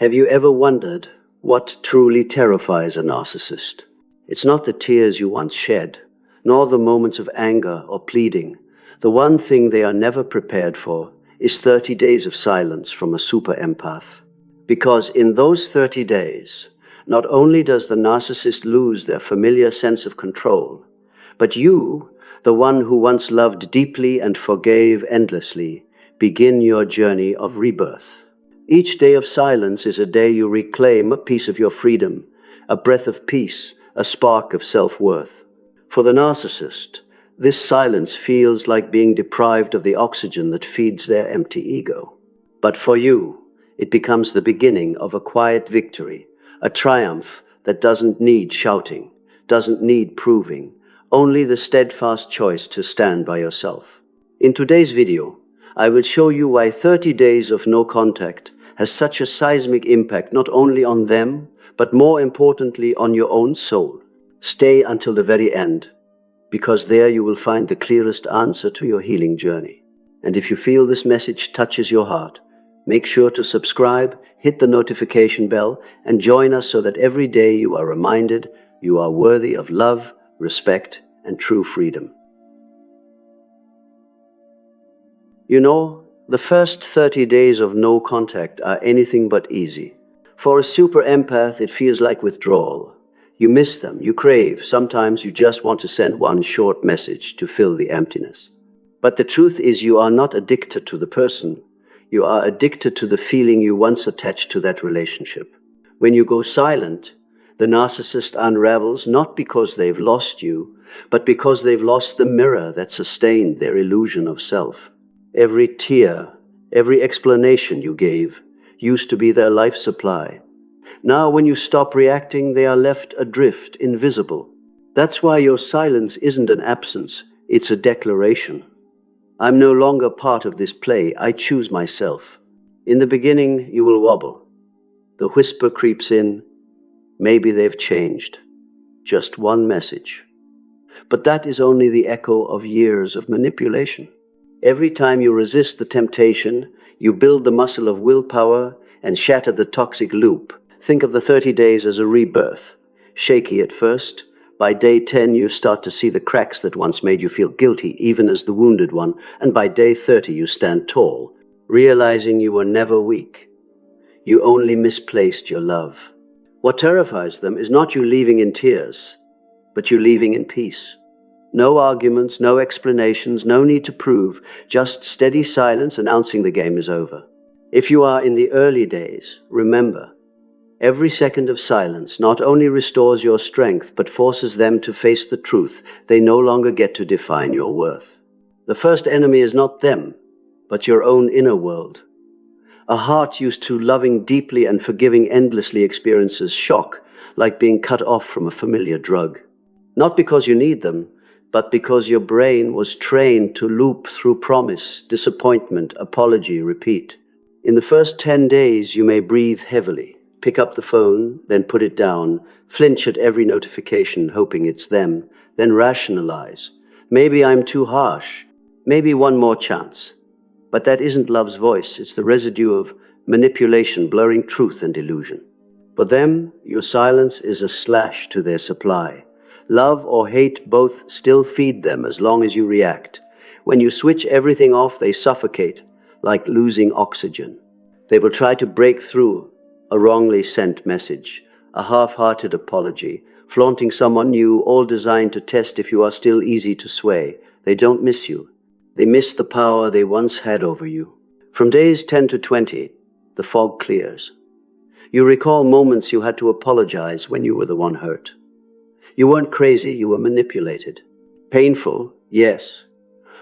Have you ever wondered what truly terrifies a narcissist? It's not the tears you once shed, nor the moments of anger or pleading. The one thing they are never prepared for is 30 days of silence from a super empath. Because in those 30 days, not only does the narcissist lose their familiar sense of control, but you, the one who once loved deeply and forgave endlessly, begin your journey of rebirth. Each day of silence is a day you reclaim a piece of your freedom, a breath of peace, a spark of self-worth. For the narcissist, this silence feels like being deprived of the oxygen that feeds their empty ego. But for you, it becomes the beginning of a quiet victory, a triumph that doesn't need shouting, doesn't need proving, only the steadfast choice to stand by yourself. In today's video, I will show you why 30 days of no contact has such a seismic impact not only on them, but more importantly on your own soul. Stay until the very end, because there you will find the clearest answer to your healing journey. And if you feel this message touches your heart, make sure to subscribe, hit the notification bell, and join us so that every day you are reminded you are worthy of love, respect, and true freedom. You know, the first 30 days of no contact are anything but easy. For a super empath, it feels like withdrawal. You miss them, you crave, sometimes you just want to send one short message to fill the emptiness. But the truth is you are not addicted to the person. You are addicted to the feeling you once attached to that relationship. When you go silent, the narcissist unravels not because they've lost you, but because they've lost the mirror that sustained their illusion of self. Every tear, every explanation you gave used to be their life supply. Now when you stop reacting, they are left adrift, invisible. That's why your silence isn't an absence, it's a declaration. I'm no longer part of this play, I choose myself. In the beginning, you will wobble. The whisper creeps in, maybe they've changed. Just one message. But that is only the echo of years of manipulation. Every time you resist the temptation, you build the muscle of willpower and shatter the toxic loop. Think of the 30 days as a rebirth. Shaky at first. By day 10, you start to see the cracks that once made you feel guilty, even as the wounded one. And by day 30, you stand tall, realizing you were never weak. You only misplaced your love. What terrifies them is not you leaving in tears, but you leaving in peace. No arguments, no explanations, no need to prove, just steady silence announcing the game is over. If you are in the early days, remember, every second of silence not only restores your strength, but forces them to face the truth. They no longer get to define your worth. The first enemy is not them, but your own inner world. A heart used to loving deeply and forgiving endlessly experiences shock, like being cut off from a familiar drug. Not because you need them, but because your brain was trained to loop through promise, disappointment, apology, repeat. In the first 10 days, you may breathe heavily, pick up the phone, then put it down, flinch at every notification, hoping it's them, then rationalize. Maybe I'm too harsh, maybe one more chance. But that isn't love's voice, it's the residue of manipulation, blurring truth and illusion. For them, your silence is a slash to their supply. Love or hate both still feed them as long as you react. When you switch everything off, they suffocate, like losing oxygen. They will try to break through a wrongly sent message, a half-hearted apology, flaunting someone new, all designed to test if you are still easy to sway. They don't miss you. They miss the power they once had over you. From days 10 to 20, the fog clears. You recall moments you had to apologize when you were the one hurt. You weren't crazy, you were manipulated. Painful, yes,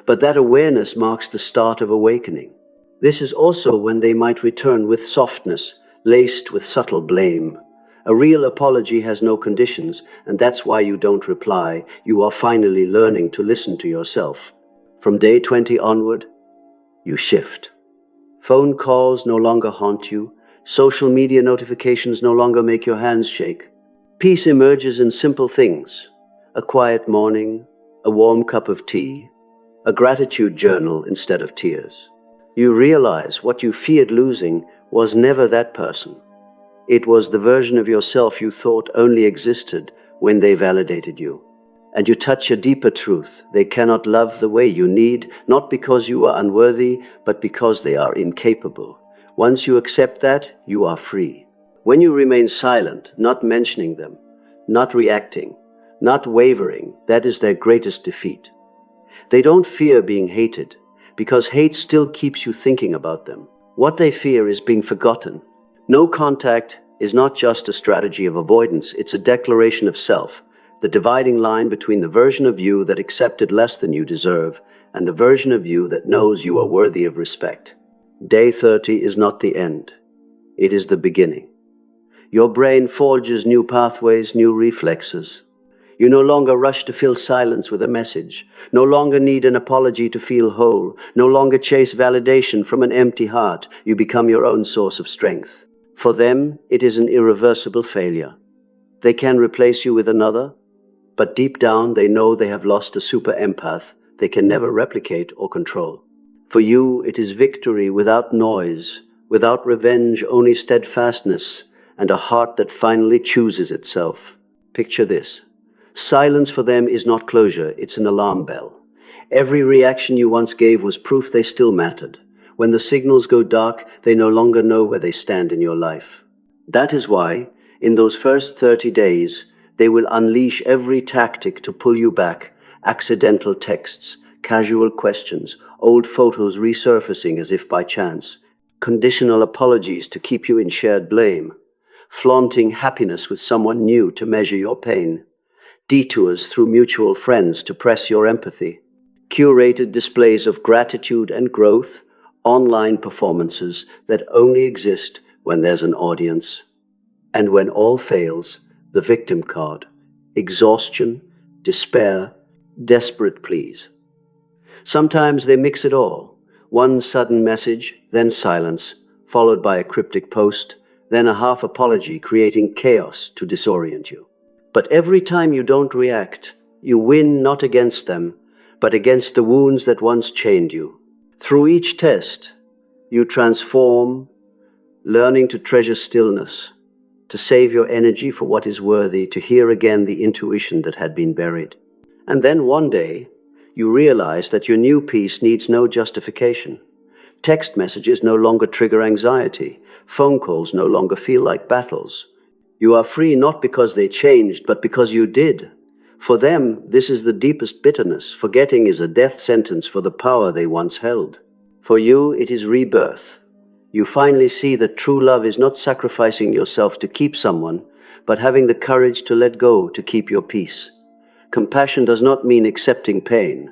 but that awareness marks the start of awakening. This is also when they might return with softness, laced with subtle blame. A real apology has no conditions, and that's why you don't reply. You are finally learning to listen to yourself. From day 20 onward, you shift. Phone calls no longer haunt you. Social media notifications no longer make your hands shake. Peace emerges in simple things: a quiet morning, a warm cup of tea, a gratitude journal instead of tears. You realize what you feared losing was never that person. It was the version of yourself you thought only existed when they validated you. And you touch a deeper truth. They cannot love the way you need, not because you are unworthy, but because they are incapable. Once you accept that, you are free. When you remain silent, not mentioning them, not reacting, not wavering, that is their greatest defeat. They don't fear being hated, because hate still keeps you thinking about them. What they fear is being forgotten. No contact is not just a strategy of avoidance, it's a declaration of self, the dividing line between the version of you that accepted less than you deserve and the version of you that knows you are worthy of respect. Day 30 is not the end. It is the beginning. Your brain forges new pathways, new reflexes. You no longer rush to fill silence with a message, no longer need an apology to feel whole, no longer chase validation from an empty heart. You become your own source of strength. For them, it is an irreversible failure. They can replace you with another, but deep down they know they have lost a super empath they can never replicate or control. For you, it is victory without noise, without revenge, only steadfastness, and a heart that finally chooses itself. Picture this. Silence for them is not closure, it's an alarm bell. Every reaction you once gave was proof they still mattered. When the signals go dark, they no longer know where they stand in your life. That is why, in those first 30 days, they will unleash every tactic to pull you back. Accidental texts, casual questions, old photos resurfacing as if by chance, conditional apologies to keep you in shared blame, flaunting happiness with someone new to measure your pain, detours through mutual friends to press your empathy, curated displays of gratitude and growth, online performances that only exist when there's an audience. And when all fails, the victim card, exhaustion, despair, desperate pleas. Sometimes they mix it all. One sudden message, then silence, followed by a cryptic post, then a half apology, creating chaos to disorient you. But every time you don't react, you win not against them, but against the wounds that once chained you. Through each test, you transform, learning to treasure stillness, to save your energy for what is worthy, to hear again the intuition that had been buried. And then one day, you realize that your new peace needs no justification. Text messages no longer trigger anxiety. Phone calls no longer feel like battles. You are free not because they changed, but because you did. For them, this is the deepest bitterness. Forgetting is a death sentence for the power they once held. For you, it is rebirth. You finally see that true love is not sacrificing yourself to keep someone, but having the courage to let go to keep your peace. Compassion does not mean accepting pain.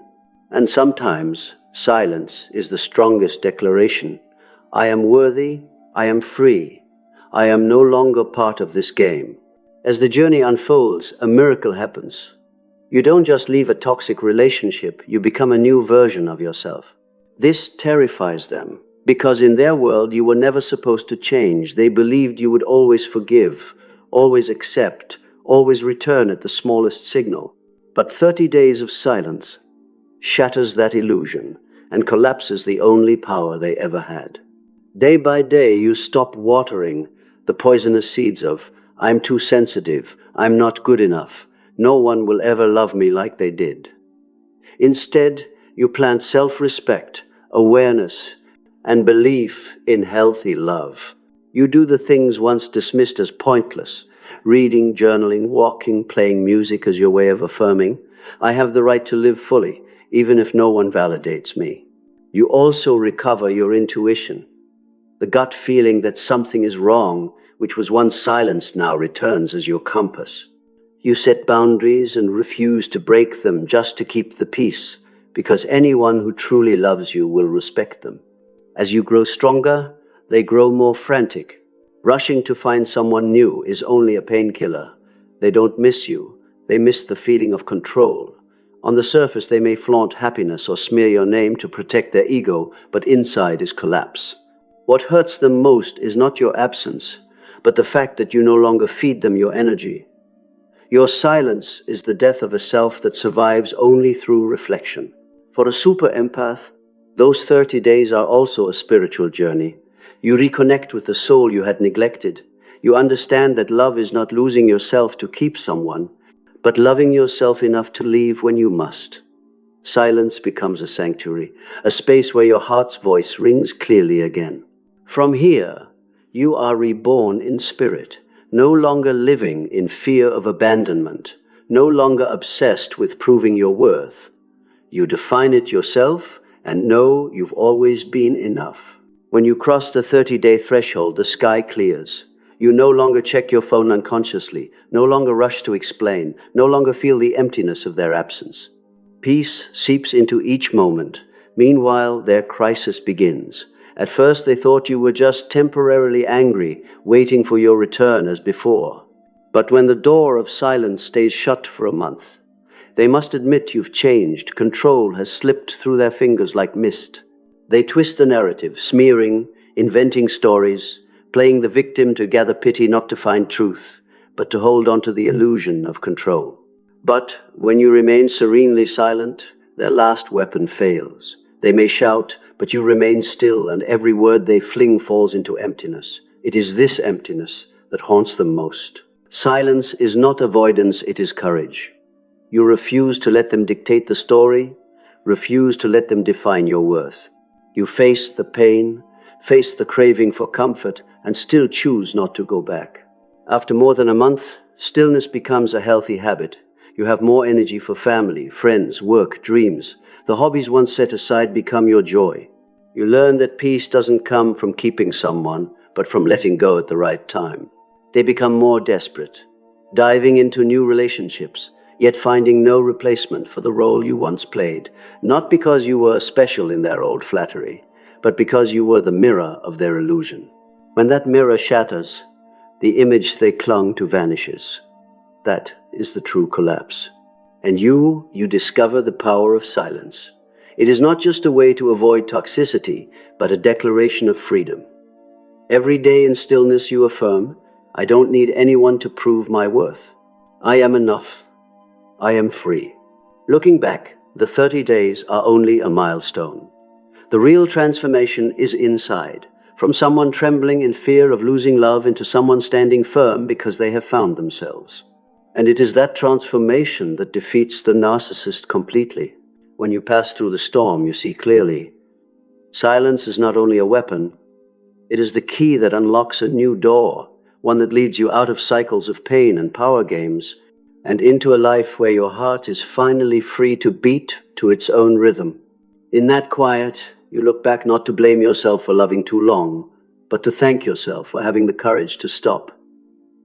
And sometimes, silence is the strongest declaration. I am worthy, I am free, I am no longer part of this game. As the journey unfolds, a miracle happens. You don't just leave a toxic relationship, you become a new version of yourself. This terrifies them, because in their world you were never supposed to change. They believed you would always forgive, always accept, always return at the smallest signal. But 30 days of silence shatters that illusion and collapses the only power they ever had. Day by day, you stop watering the poisonous seeds of, I'm too sensitive, I'm not good enough, no one will ever love me like they did. Instead, you plant self-respect, awareness, and belief in healthy love. You do the things once dismissed as pointless, reading, journaling, walking, playing music as your way of affirming, I have the right to live fully, even if no one validates me. You also recover your intuition. The gut feeling that something is wrong, which was once silenced, now returns as your compass. You set boundaries and refuse to break them just to keep the peace, because anyone who truly loves you will respect them. As you grow stronger, they grow more frantic. Rushing to find someone new is only a painkiller. They don't miss you. They miss the feeling of control. On the surface, they may flaunt happiness or smear your name to protect their ego, but inside is collapse. What hurts them most is not your absence, but the fact that you no longer feed them your energy. Your silence is the death of a self that survives only through reflection. For a super empath, those 30 days are also a spiritual journey. You reconnect with the soul you had neglected. You understand that love is not losing yourself to keep someone, but loving yourself enough to leave when you must. Silence becomes a sanctuary, a space where your heart's voice rings clearly again. From here, you are reborn in spirit, no longer living in fear of abandonment, no longer obsessed with proving your worth. You define it yourself and know you've always been enough. When you cross the 30-day threshold, the sky clears. You no longer check your phone unconsciously, no longer rush to explain, no longer feel the emptiness of their absence. Peace seeps into each moment. Meanwhile, their crisis begins. At first, they thought you were just temporarily angry, waiting for your return as before. But when the door of silence stays shut for a month, they must admit you've changed. Control has slipped through their fingers like mist. They twist the narrative, smearing, inventing stories, playing the victim to gather pity, not to find truth, but to hold on to the illusion of control. But when you remain serenely silent, their last weapon fails. They may shout, but you remain still, and every word they fling falls into emptiness. It is this emptiness that haunts them most. Silence is not avoidance, it is courage. You refuse to let them dictate the story, refuse to let them define your worth. You face the pain, face the craving for comfort, and still choose not to go back. After more than a month, stillness becomes a healthy habit. You have more energy for family, friends, work, dreams. The hobbies once set aside become your joy. You learn that peace doesn't come from keeping someone, but from letting go at the right time. They become more desperate, diving into new relationships, yet finding no replacement for the role you once played, not because you were special in their old flattery, but because you were the mirror of their illusion. When that mirror shatters, the image they clung to vanishes. That is the true collapse. And you discover the power of silence. It is not just a way to avoid toxicity, but a declaration of freedom. Every day in stillness you affirm, I don't need anyone to prove my worth. I am enough. I am free. Looking back, the 30 days are only a milestone. The real transformation is inside, from someone trembling in fear of losing love into someone standing firm because they have found themselves. And it is that transformation that defeats the narcissist completely. When you pass through the storm, you see clearly. Silence is not only a weapon, it is the key that unlocks a new door, one that leads you out of cycles of pain and power games, and into a life where your heart is finally free to beat to its own rhythm. In that quiet, you look back not to blame yourself for loving too long, but to thank yourself for having the courage to stop.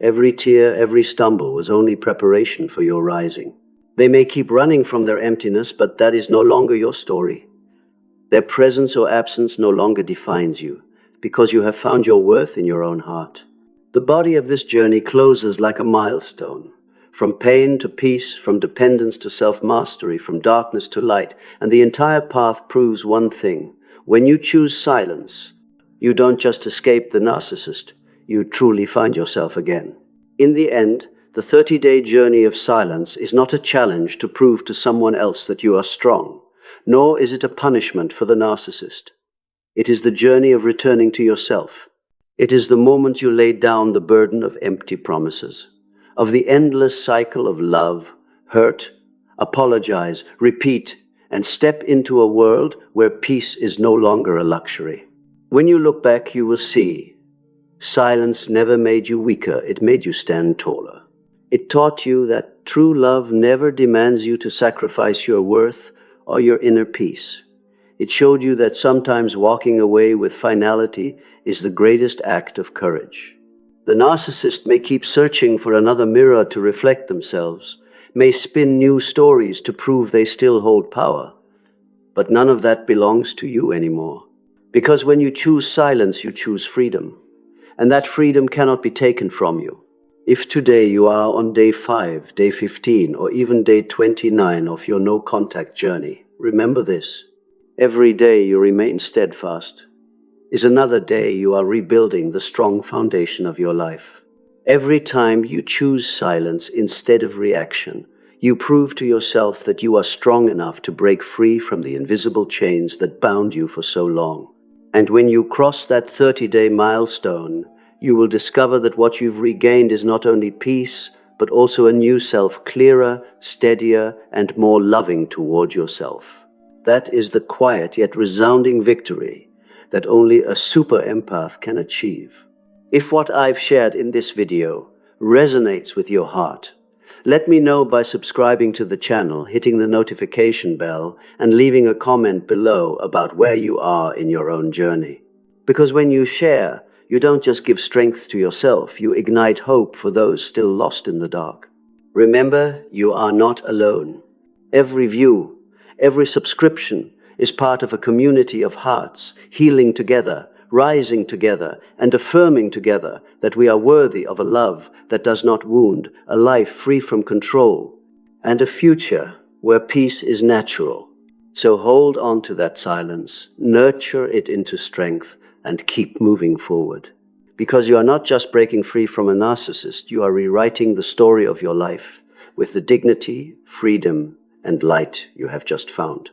Every tear, every stumble was only preparation for your rising. They may keep running from their emptiness, but that is no longer your story. Their presence or absence no longer defines you, because you have found your worth in your own heart. The body of this journey closes like a milestone. From pain to peace, from dependence to self-mastery, from darkness to light, and the entire path proves one thing. When you choose silence, you don't just escape the narcissist, you truly find yourself again. In the end, the 30-day journey of silence is not a challenge to prove to someone else that you are strong, nor is it a punishment for the narcissist. It is the journey of returning to yourself. It is the moment you lay down the burden of empty promises, of the endless cycle of love, hurt, apologize, repeat, and step into a world where peace is no longer a luxury. When you look back, you will see silence never made you weaker, it made you stand taller. It taught you that true love never demands you to sacrifice your worth or your inner peace. It showed you that sometimes walking away with finality is the greatest act of courage. The narcissist may keep searching for another mirror to reflect themselves, may spin new stories to prove they still hold power, but none of that belongs to you anymore. Because when you choose silence, you choose freedom, and that freedom cannot be taken from you. If today you are on day 5, day 15, or even day 29 of your no-contact journey, remember this. Every day you remain steadfast is another day you are rebuilding the strong foundation of your life. Every time you choose silence instead of reaction, you prove to yourself that you are strong enough to break free from the invisible chains that bound you for so long. And when you cross that 30-day milestone, you will discover that what you've regained is not only peace, but also a new self, clearer, steadier, and more loving toward yourself. That is the quiet yet resounding victory that only a super empath can achieve. If what I've shared in this video resonates with your heart, let me know by subscribing to the channel, hitting the notification bell, and leaving a comment below about where you are in your own journey. Because when you share, you don't just give strength to yourself, you ignite hope for those still lost in the dark. Remember, you are not alone. Every view, every subscription is part of a community of hearts, healing together, rising together, and affirming together that we are worthy of a love that does not wound, a life free from control, and a future where peace is natural. So hold on to that silence, nurture it into strength, and keep moving forward. Because you are not just breaking free from a narcissist, you are rewriting the story of your life with the dignity, freedom, and light you have just found.